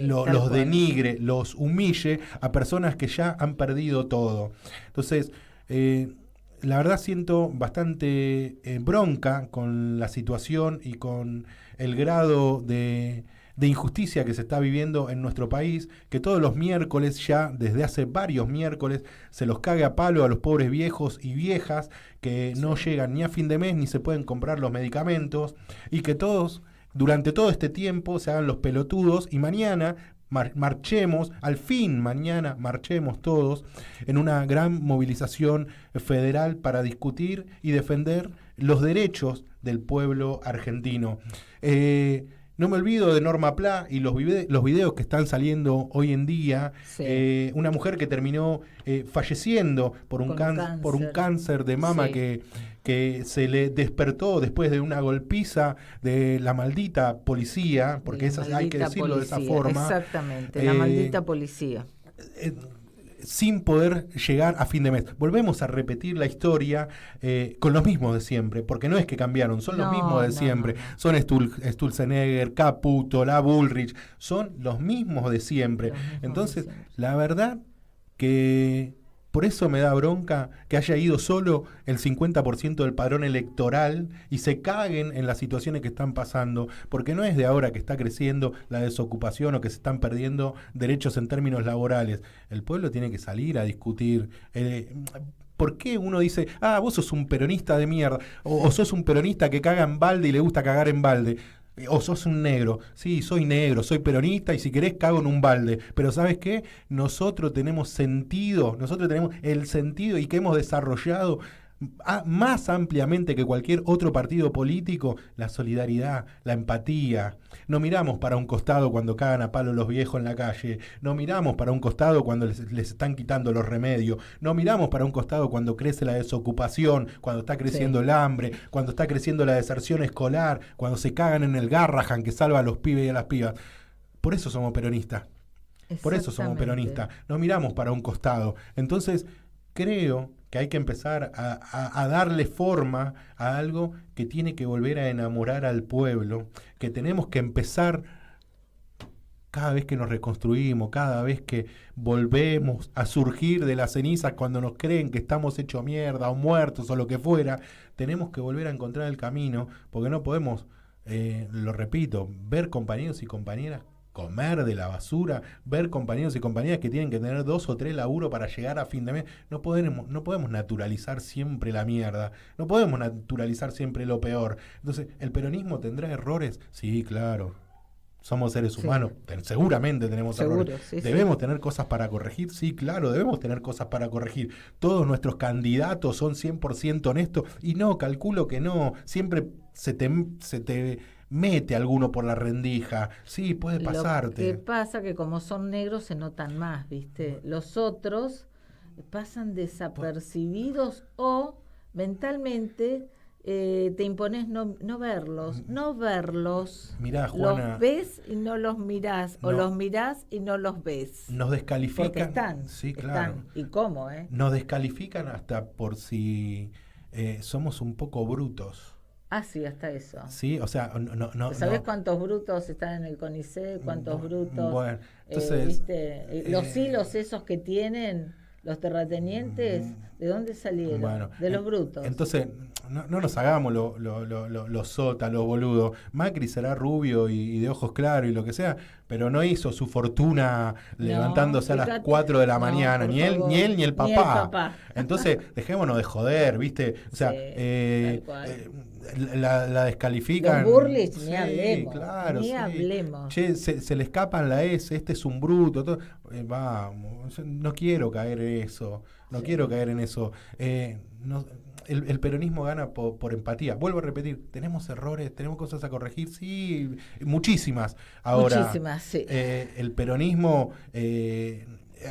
Los denigre, los humille a personas que ya han perdido todo. Entonces, la verdad siento bastante bronca con la situación y con el grado de injusticia que se está viviendo en nuestro país, que todos los miércoles, ya desde hace varios miércoles, se los cague a palo a los pobres viejos y viejas que no llegan ni a fin de mes ni se pueden comprar los medicamentos, y que todos durante todo este tiempo se hagan los pelotudos, y mañana marchemos, al fin mañana marchemos todos en una gran movilización federal para discutir y defender los derechos del pueblo argentino. No me olvido de Norma Pla y los videos que están saliendo hoy en día. Sí. Una mujer que terminó falleciendo por un cáncer de mama, sí, que se le despertó después de una golpiza de la maldita policía, porque hay que decirlo policía, de esa forma. Exactamente, la maldita policía. Sin poder llegar a fin de mes. Volvemos a repetir la historia con los mismos de siempre, porque no es que cambiaron, son los mismos de siempre. Son Sturzenegger, Caputo, la Bullrich, son los mismos de siempre. Entonces, la verdad que por eso me da bronca que haya ido solo el 50% del padrón electoral y se caguen en las situaciones que están pasando, porque no es de ahora que está creciendo la desocupación o que se están perdiendo derechos en términos laborales. El pueblo tiene que salir a discutir. ¿Por qué uno dice, vos sos un peronista de mierda, o sos un peronista que caga en balde y le gusta cagar en balde? O sos un negro. Sí, soy negro, soy peronista y si querés cago en un balde. Pero ¿sabes qué? Nosotros tenemos sentido, nosotros tenemos el sentido y que hemos desarrollado más ampliamente que cualquier otro partido político, la solidaridad, la empatía. No miramos para un costado cuando cagan a palo los viejos en la calle, no miramos para un costado cuando les están quitando los remedios, no miramos para un costado cuando crece la desocupación, cuando está creciendo el hambre, cuando está creciendo la deserción escolar, cuando se cagan en el Garrahan que salva a los pibes y a las pibas. Por eso somos peronistas. Por eso somos peronistas. No miramos para un costado. Entonces, creo que hay que empezar a darle forma a algo que tiene que volver a enamorar al pueblo, que tenemos que empezar cada vez que nos reconstruimos, cada vez que volvemos a surgir de las cenizas cuando nos creen que estamos hechos mierda o muertos o lo que fuera, tenemos que volver a encontrar el camino, porque no podemos, lo repito, ver compañeros y compañeras comer de la basura, ver compañeros y compañeras que tienen que tener 2 o 3 laburos para llegar a fin de mes. No podemos naturalizar siempre la mierda, no podemos naturalizar siempre lo peor. Entonces, ¿el peronismo tendrá errores? Sí, claro. Somos seres humanos, seguramente tenemos errores. ¿Debemos tener cosas para corregir? Sí, claro, debemos tener cosas para corregir. Todos nuestros candidatos son 100% honestos y no, calculo que no. Siempre se te mete alguno por la rendija. Sí, puede pasarte. Lo que pasa que como son negros se notan más, ¿viste? Los otros pasan desapercibidos o mentalmente te impones no verlos. Mirá, Juana, los ves y no los mirás, o los mirás y no los ves. Nos descalifican. Porque están. Sí, claro. Están. ¿Y cómo, Nos descalifican hasta por si somos un poco brutos. Sí, hasta eso. Sí, o sea, no. ¿Sabés cuántos brutos están en el CONICET? ¿Cuántos brutos? Bueno, entonces, los hilos esos que tienen los terratenientes, ¿de dónde salieron? Bueno, de los brutos. Entonces, no nos hagamos los sotas, los boludos. Macri será rubio y de ojos claros y lo que sea, pero no hizo su fortuna levantándose a las 4 de la mañana, ni él ni el papá. Entonces, dejémonos de joder, ¿viste? O sea, la descalifican. Los Burlich, ni hablemos. Claro, ni hablemos. Che, se le escapan la S, este es un bruto. Todo. Vamos, no quiero caer en eso. No quiero caer en eso. El peronismo gana por empatía. Vuelvo a repetir, tenemos errores, tenemos cosas a corregir, sí, muchísimas. Ahora, muchísimas, sí. El peronismo...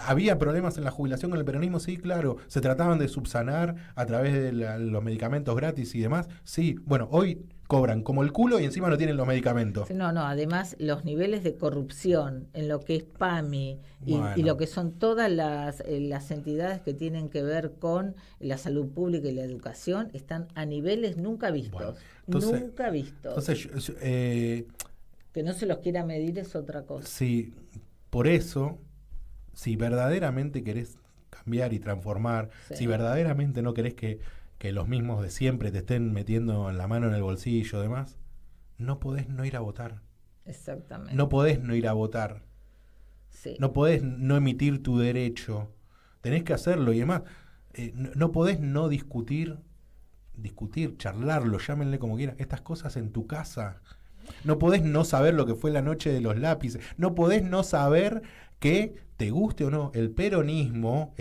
¿había problemas en la jubilación con el peronismo? Sí, claro. ¿Se trataban de subsanar a través de los medicamentos gratis y demás? Sí. Bueno, hoy cobran como el culo y encima no tienen los medicamentos. No, además los niveles de corrupción en lo que es PAMI y lo que son todas las entidades que tienen que ver con la salud pública y la educación están a niveles nunca vistos. Nunca vistos. Entonces, que no se los quiera medir es otra cosa. Sí, por eso... Si verdaderamente querés cambiar y transformar, si verdaderamente no querés que los mismos de siempre te estén metiendo la mano en el bolsillo y demás, no podés no ir a votar. Exactamente. No podés no ir a votar. Sí. No podés no emitir tu derecho. Tenés que hacerlo y además no podés no discutir, charlarlo, llámenle como quieran, estas cosas en tu casa. No podés no saber lo que fue la noche de los lápices. No podés no saber que, te guste o no, el peronismo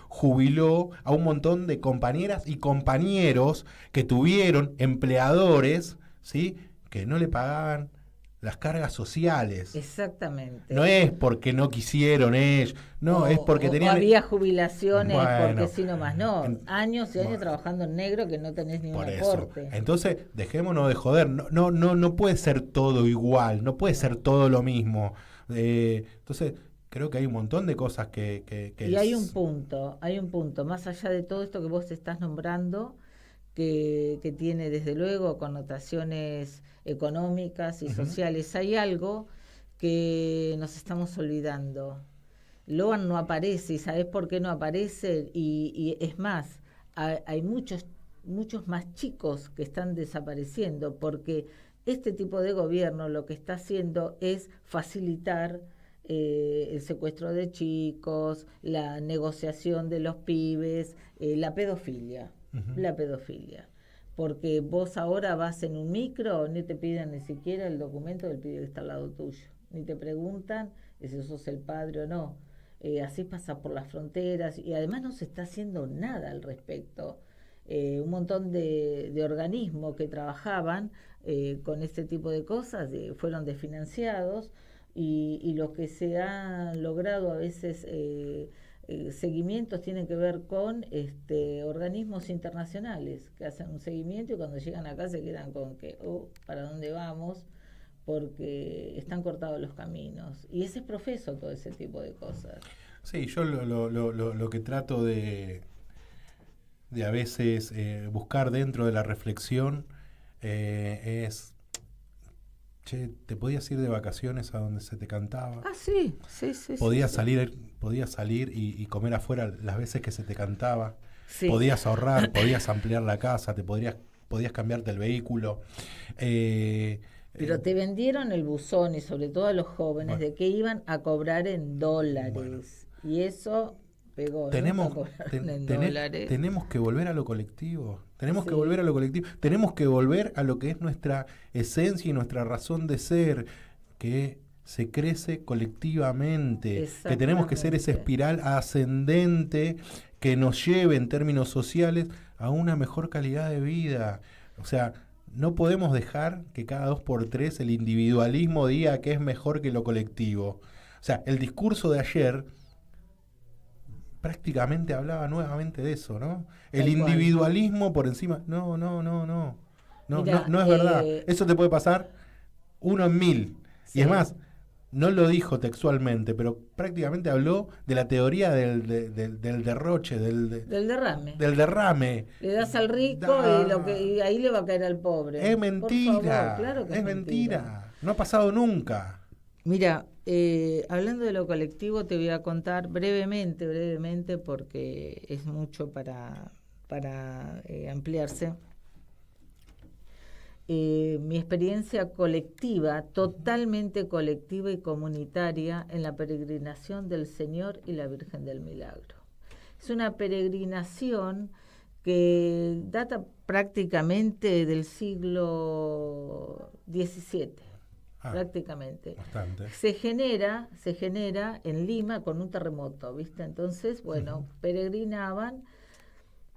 jubiló a un montón de compañeras y compañeros que tuvieron empleadores, ¿sí?, que no le pagaban las cargas sociales. Exactamente. No es porque no quisieron ellos, no, es porque tenían... había jubilaciones, Bueno, porque sí nomás, no. Años y años trabajando en negro que no tenés ni un aporte. Entonces, dejémonos de joder, no puede ser todo igual, no puede ser todo lo mismo. Entonces, creo que hay un montón de cosas que y hay un punto, más allá de todo esto que vos estás nombrando, que tiene desde luego connotaciones económicas y sociales. Hay algo que nos estamos olvidando. Loan no aparece, y ¿sabés por qué no aparece? Y es más, hay muchos más chicos que están desapareciendo, porque este tipo de gobierno lo que está haciendo es facilitar el secuestro de chicos, la negociación de los pibes, la pedofilia. La pedofilia. Porque vos ahora vas en un micro, ni te piden ni siquiera el documento del pibe que está al lado tuyo, ni te preguntan si sos el padre o no. Así pasa por las fronteras y además no se está haciendo nada al respecto. Un montón de organismos que trabajaban con este tipo de cosas fueron desfinanciados y lo que se ha logrado a veces... seguimientos tienen que ver con organismos internacionales que hacen un seguimiento y cuando llegan acá se quedan con que, ¿para dónde vamos? Porque están cortados los caminos. Y ese es profeso todo ese tipo de cosas. Sí, yo lo que trato de a veces buscar dentro de la reflexión es... Che, ¿te podías ir de vacaciones a donde se te cantaba? Ah, sí. Podías salir y comer afuera las veces que se te cantaba. Sí. Podías ahorrar, podías ampliar la casa, podías cambiarte el vehículo. Pero te vendieron el buzón, y sobre todo a los jóvenes, de que iban a cobrar en dólares. Bueno. Y eso pegó. Tenemos que volver a lo colectivo. Tenemos que volver a lo que es nuestra esencia y nuestra razón de ser, que se crece colectivamente, que tenemos que ser esa espiral ascendente que nos lleve en términos sociales a una mejor calidad de vida. O sea, no podemos dejar que cada 2x3 el individualismo diga que es mejor que lo colectivo. O sea, el discurso de ayer prácticamente hablaba nuevamente de eso, ¿no? El individualismo por encima. No. Mira, no es verdad. Eso te puede pasar 1 en 1000. Sí. Y es más, no lo dijo textualmente, pero prácticamente habló de la teoría del derroche, del derrame. Del derrame. Le das al rico y ahí le va a caer al pobre. Es mentira. Por favor, claro que es mentira. No ha pasado nunca. Mira, hablando de lo colectivo, te voy a contar brevemente, porque es mucho para ampliarse. Mi experiencia colectiva, totalmente colectiva y comunitaria, en la peregrinación del Señor y la Virgen del Milagro. Es una peregrinación que data prácticamente del siglo XVII. Prácticamente. Bastante. Se genera en Lima con un terremoto, ¿viste? Entonces, bueno, peregrinaban,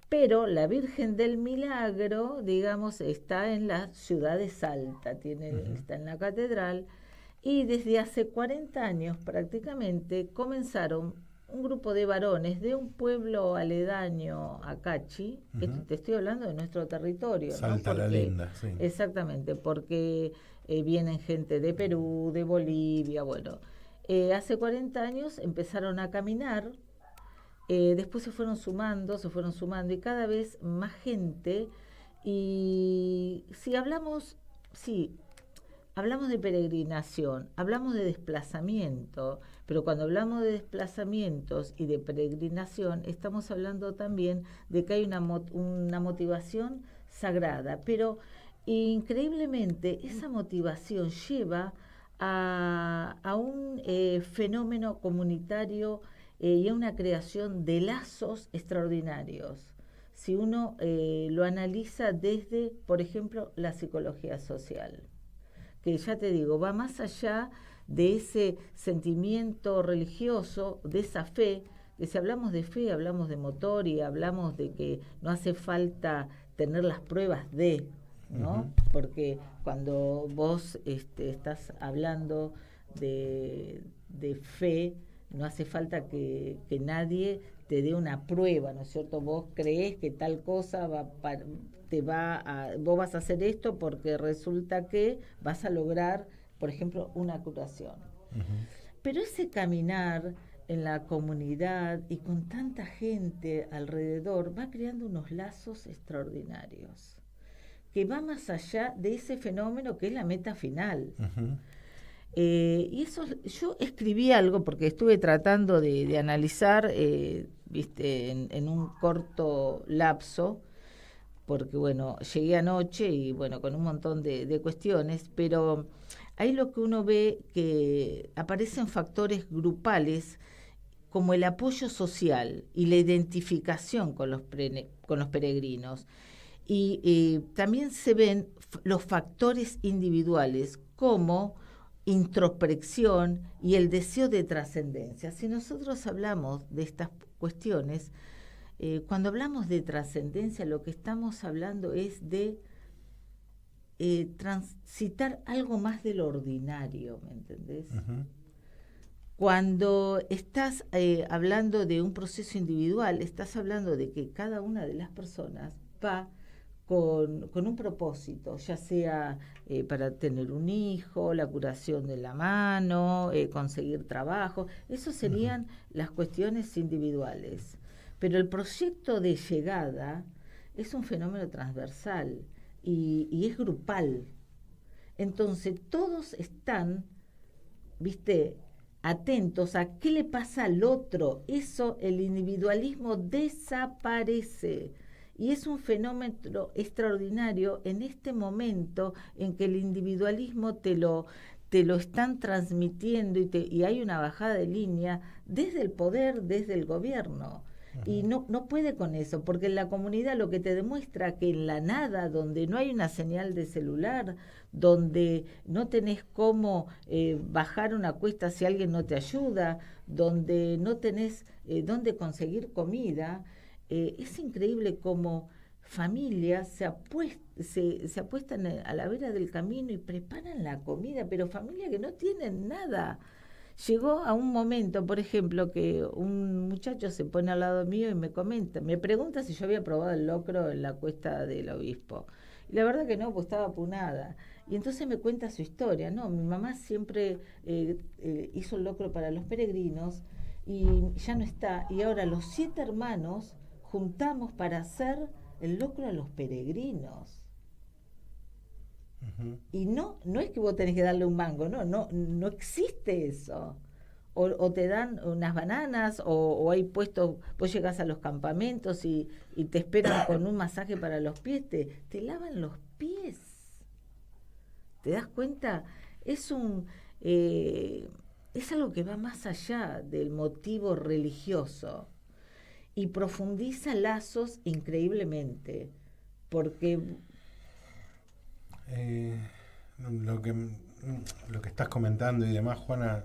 pero la Virgen del Milagro, digamos, está en la ciudad de Salta, está en la catedral, y desde hace 40 años prácticamente comenzaron un grupo de varones de un pueblo aledaño a Cachi, te estoy hablando de nuestro territorio. Salta, ¿no? La linda, sí. Exactamente, porque vienen gente de Perú, de Bolivia, bueno. Hace 40 años empezaron a caminar, después se fueron sumando y cada vez más gente. Y si hablamos de peregrinación, hablamos de desplazamiento, pero cuando hablamos de desplazamientos y de peregrinación, estamos hablando también de que hay una motivación sagrada, pero increíblemente esa motivación lleva a un fenómeno comunitario y a una creación de lazos extraordinarios. Si uno lo analiza desde, por ejemplo, la psicología social. que ya te digo, va más allá de ese sentimiento religioso, de esa fe, que si hablamos de fe, hablamos de motor y hablamos de que no hace falta tener las pruebas de, ¿no? Porque cuando vos estás hablando de fe, no hace falta que nadie te dé una prueba, ¿no es cierto? Vos creés que tal cosa vos vas a hacer esto porque resulta que vas a lograr, por ejemplo, una curación. Pero ese caminar en la comunidad y con tanta gente alrededor va creando unos lazos extraordinarios, que va más allá de ese fenómeno que es la meta final. Y eso, yo escribí algo porque estuve tratando de analizar, en un corto lapso, porque bueno, llegué anoche y bueno, con un montón de cuestiones, pero ahí lo que uno ve que aparecen factores grupales como el apoyo social y la identificación con los peregrinos. Y también se ven los factores individuales como introspección y el deseo de trascendencia. Si nosotros hablamos de estas cuestiones, cuando hablamos de trascendencia, lo que estamos hablando es de transitar algo más del ordinario, ¿me entendés? Cuando estás hablando de un proceso individual, estás hablando de que cada una de las personas va con un propósito, ya sea para tener un hijo, la curación de la mano, conseguir trabajo. Eso serían las cuestiones individuales. Pero el proyecto de llegada es un fenómeno transversal y es grupal. Entonces todos están, atentos a qué le pasa al otro. Eso, el individualismo desaparece. Y es un fenómeno extraordinario en este momento en que el individualismo te lo están transmitiendo y hay una bajada de línea desde el poder, desde el gobierno. Y no puede con eso, porque en la comunidad lo que te demuestra que en la nada, donde no hay una señal de celular, donde no tenés cómo bajar una cuesta si alguien no te ayuda, donde no tenés dónde conseguir comida, es increíble cómo familias se apuestan a la vera del camino y preparan la comida, pero familias que no tienen nada. Llegó a un momento, por ejemplo, que un muchacho se pone al lado mío y me pregunta si yo había probado el locro en la cuesta del Obispo. Y la verdad que no, pues estaba apunada. Y entonces me cuenta su historia. No, mi mamá siempre hizo el locro para los peregrinos y ya no está. Y ahora los 7 hermanos juntamos para hacer el locro a los peregrinos. Y no es que vos tenés que darle un mango, no existe eso. O te dan unas bananas, o hay puestos, vos llegás a los campamentos y te esperan con un masaje para los pies, te lavan los pies. ¿Te das cuenta? Es algo que va más allá del motivo religioso y profundiza lazos increíblemente, porque lo que estás comentando y demás, Juana,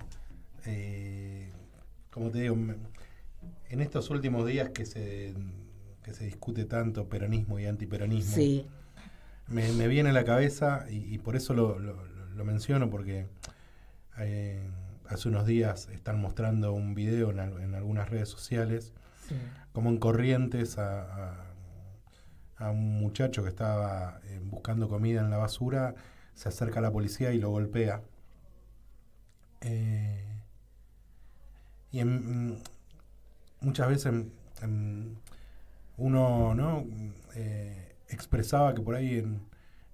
como te digo, en estos últimos días que se discute tanto peronismo y antiperonismo, sí, me viene a la cabeza y por eso lo menciono, porque hace unos días están mostrando un video en algunas redes sociales, sí, como en Corrientes a un muchacho que estaba buscando comida en la basura, se acerca a la policía y lo golpea. Y muchas veces uno expresaba que por ahí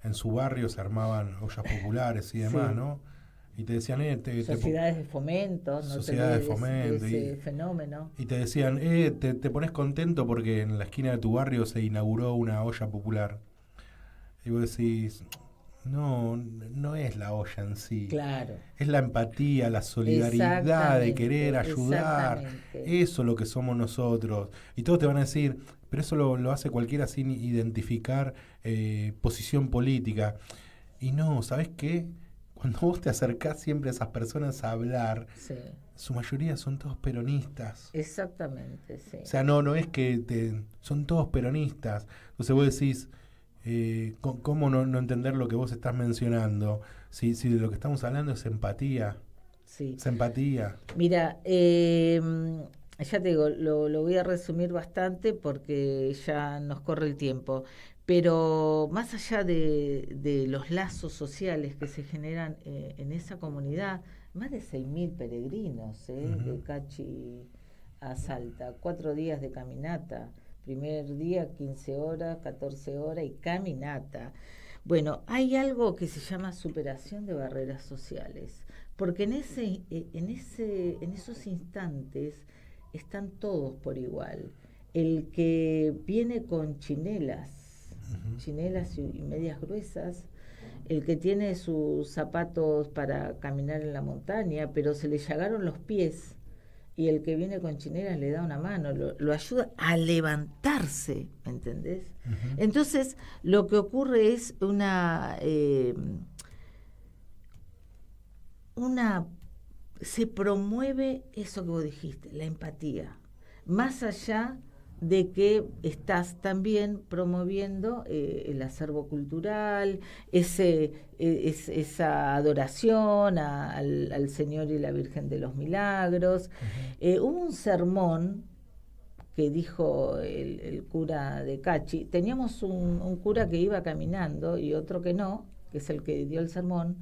en su barrio se armaban ollas populares y demás, sí, ¿no? Y te decían, sociedades de fomento, no sociedades de fomento, ese fenómeno. Y te decían, te pones contento porque en la esquina de tu barrio se inauguró una olla popular. Y vos decís, no es la olla en sí. Claro. Es la empatía, la solidaridad de querer ayudar. Eso es lo que somos nosotros. Y todos te van a decir, pero eso lo hace cualquiera sin identificar posición política. Y no, ¿sabés qué? cuando vos te acercás siempre a esas personas a hablar, Sí. su mayoría son todos peronistas. Exactamente, sí. O sea, no es que son todos peronistas. Entonces vos decís, ¿cómo no entender lo que vos estás mencionando? Si de lo que estamos hablando es empatía. Sí. Es empatía. Mira, ya te digo, lo voy a resumir bastante porque ya nos corre el tiempo. Pero más allá de los lazos sociales que se generan en esa comunidad, más de 6.000 peregrinos de Cachi a Salta, 4 días de caminata, primer día 15 horas, 14 horas y caminata. Bueno, hay algo que se llama superación de barreras sociales, porque en esos instantes están todos por igual. El que viene con chinelas y medias gruesas, el que tiene sus zapatos para caminar en la montaña, pero se le llagaron los pies, y el que viene con chinelas le da una mano, lo ayuda a levantarse, ¿me entendés? Entonces, lo que ocurre es se promueve eso que vos dijiste, la empatía, más allá de que estás también promoviendo el acervo cultural, esa adoración al Señor y la Virgen de los Milagros. Hubo un sermón que dijo el cura de Cachi. Teníamos un cura que iba caminando y otro que no, que es el que dio el sermón.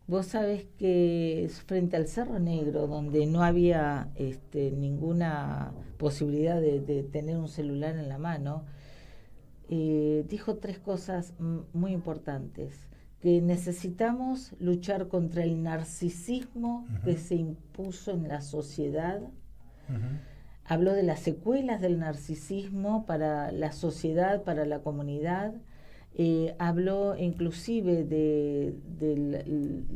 Vos sabés que frente al Cerro Negro, donde no había ninguna posibilidad de tener un celular en la mano, dijo 3 cosas muy importantes: que necesitamos luchar contra el narcisismo que se impuso en la sociedad. Habló de las secuelas del narcisismo para la sociedad, para la comunidad. Habló inclusive de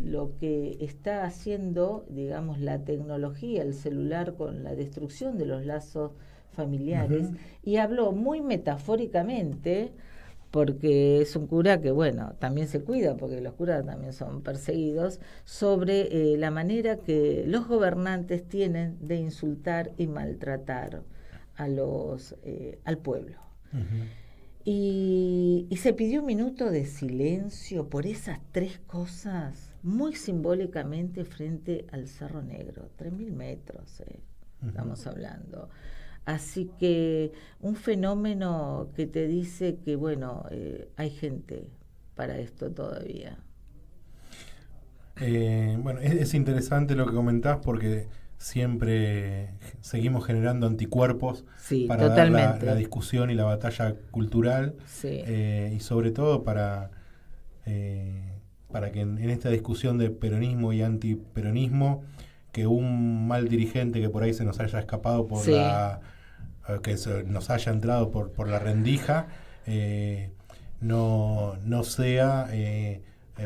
lo que está haciendo, digamos, la tecnología, el celular, con la destrucción de los lazos familiares, y habló muy metafóricamente, porque es un cura que, bueno, también se cuida, porque los curas también son perseguidos, sobre la manera que los gobernantes tienen de insultar y maltratar al pueblo. Y se pidió un minuto de silencio por esas 3 cosas, muy simbólicamente, frente al Cerro Negro, 3.000 metros, estamos hablando. Así que un fenómeno que te dice que, bueno, hay gente para esto todavía. Bueno, es interesante lo que comentás, porque siempre seguimos generando anticuerpos para dar la discusión y la batalla cultural, y sobre todo para que en esta discusión de peronismo y antiperonismo, que un mal dirigente que por ahí se nos haya escapado que nos haya entrado por la rendija, no sea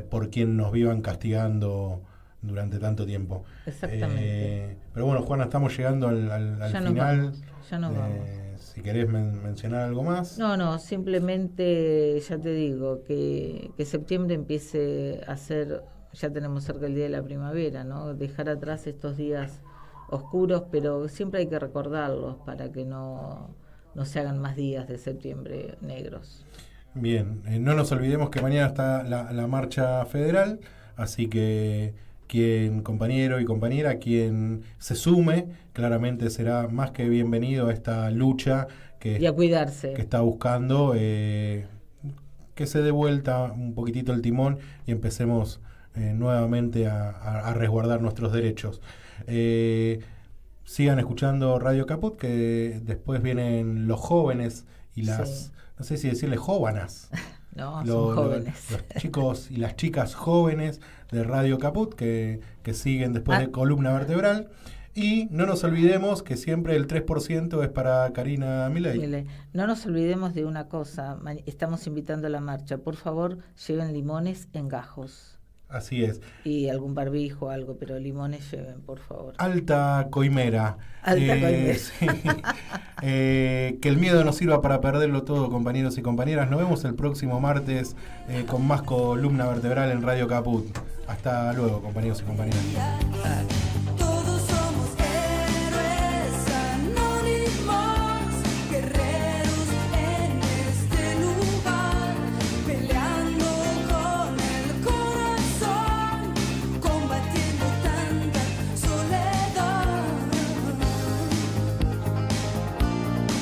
por quien nos vivan castigando durante tanto tiempo. Exactamente. Pero bueno, Juana, estamos llegando al final. Ya nos vamos. Si querés mencionar algo más. No, simplemente ya te digo que septiembre empiece a ser, ya tenemos cerca el día de la primavera, ¿no? Dejar atrás estos días oscuros, pero siempre hay que recordarlos para que no se hagan más días de septiembre negros. Bien, no nos olvidemos que mañana está la marcha federal, así que compañero y compañera, quien se sume, claramente será más que bienvenido a esta lucha y a cuidarse, que está buscando que se dé vuelta un poquitito el timón y empecemos nuevamente a resguardar nuestros derechos. Sigan escuchando Radio Caput, que después vienen los jóvenes y las, no sé si decirles jóvenes. No, son jóvenes. Los chicos y las chicas jóvenes de Radio Caput que siguen después de Columna Vertebral. Y no nos olvidemos que siempre el 3% es para Karina Milei. No nos olvidemos de una cosa, estamos invitando a la marcha. Por favor, lleven limones en gajos. Así es. Y algún barbijo, algo, pero limones lleven, por favor. Alta coimera. Alta coimera. Sí. Que el miedo no sirva para perderlo todo, compañeros y compañeras. Nos vemos el próximo martes con más columna vertebral en Radio Caput. Hasta luego, compañeros y compañeras.